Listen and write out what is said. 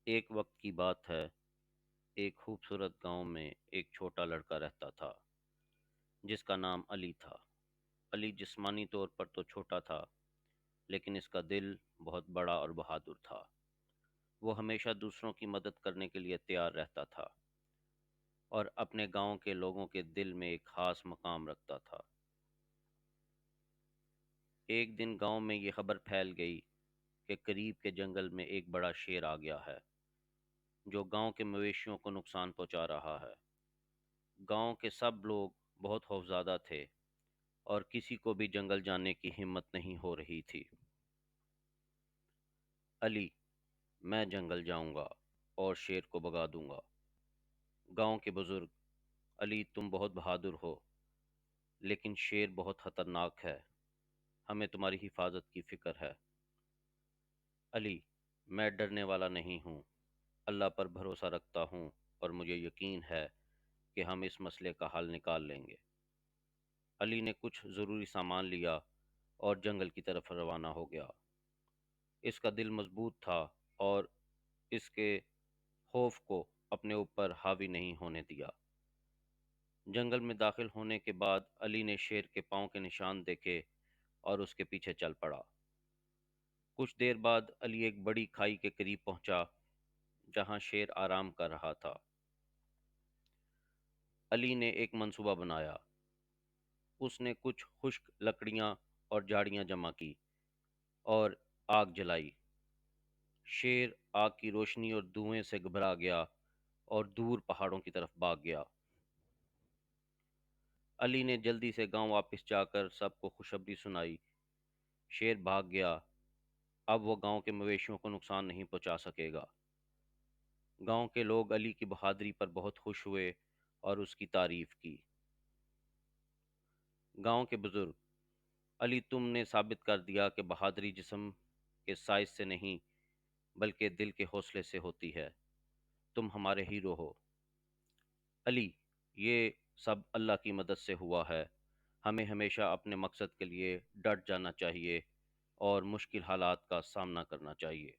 ایک وقت کی بات ہے، ایک خوبصورت گاؤں میں ایک چھوٹا لڑکا رہتا تھا جس کا نام علی تھا۔ علی جسمانی طور پر تو چھوٹا تھا، لیکن اس کا دل بہت بڑا اور بہادر تھا۔ وہ ہمیشہ دوسروں کی مدد کرنے کے لیے تیار رہتا تھا اور اپنے گاؤں کے لوگوں کے دل میں ایک خاص مقام رکھتا تھا۔ ایک دن گاؤں میں یہ خبر پھیل گئی کہ قریب کے جنگل میں ایک بڑا شیر آ گیا ہے جو گاؤں کے مویشیوں کو نقصان پہنچا رہا ہے۔ گاؤں کے سب لوگ بہت خوفزدہ تھے اور کسی کو بھی جنگل جانے کی ہمت نہیں ہو رہی تھی۔ علی: میں جنگل جاؤں گا اور شیر کو بھگا دوں گا۔ گاؤں کے بزرگ: علی تم بہت بہادر ہو، لیکن شیر بہت خطرناک ہے، ہمیں تمہاری حفاظت کی فکر ہے۔ علی: میں ڈرنے والا نہیں ہوں، اللہ پر بھروسہ رکھتا ہوں اور مجھے یقین ہے کہ ہم اس مسئلے کا حل نکال لیں گے۔ علی نے کچھ ضروری سامان لیا اور جنگل کی طرف روانہ ہو گیا۔ اس کا دل مضبوط تھا اور اس کے خوف کو اپنے اوپر حاوی نہیں ہونے دیا۔ جنگل میں داخل ہونے کے بعد علی نے شیر کے پاؤں کے نشان دیکھے اور اس کے پیچھے چل پڑا۔ کچھ دیر بعد علی ایک بڑی کھائی کے قریب پہنچا جہاں شیر آرام کر رہا تھا۔ علی نے ایک منصوبہ بنایا۔ اس نے کچھ خشک لکڑیاں اور جھاڑیاں جمع کی اور آگ جلائی۔ شیر آگ کی روشنی اور دھوئیں سے گھبرا گیا اور دور پہاڑوں کی طرف بھاگ گیا۔ علی نے جلدی سے گاؤں واپس جا کر سب کو خوشخبری سنائی۔ شیر بھاگ گیا، اب وہ گاؤں کے مویشیوں کو نقصان نہیں پہنچا سکے گا۔ گاؤں کے لوگ علی کی بہادری پر بہت خوش ہوئے اور اس کی تعریف کی۔ گاؤں کے بزرگ: علی تم نے ثابت کر دیا کہ بہادری جسم کے سائز سے نہیں بلکہ دل کے حوصلے سے ہوتی ہے، تم ہمارے ہیرو ہو۔ علی: یہ سب اللہ کی مدد سے ہوا ہے، ہمیں ہمیشہ اپنے مقصد کے لیے ڈٹ جانا چاہیے اور مشکل حالات کا سامنا کرنا چاہیے۔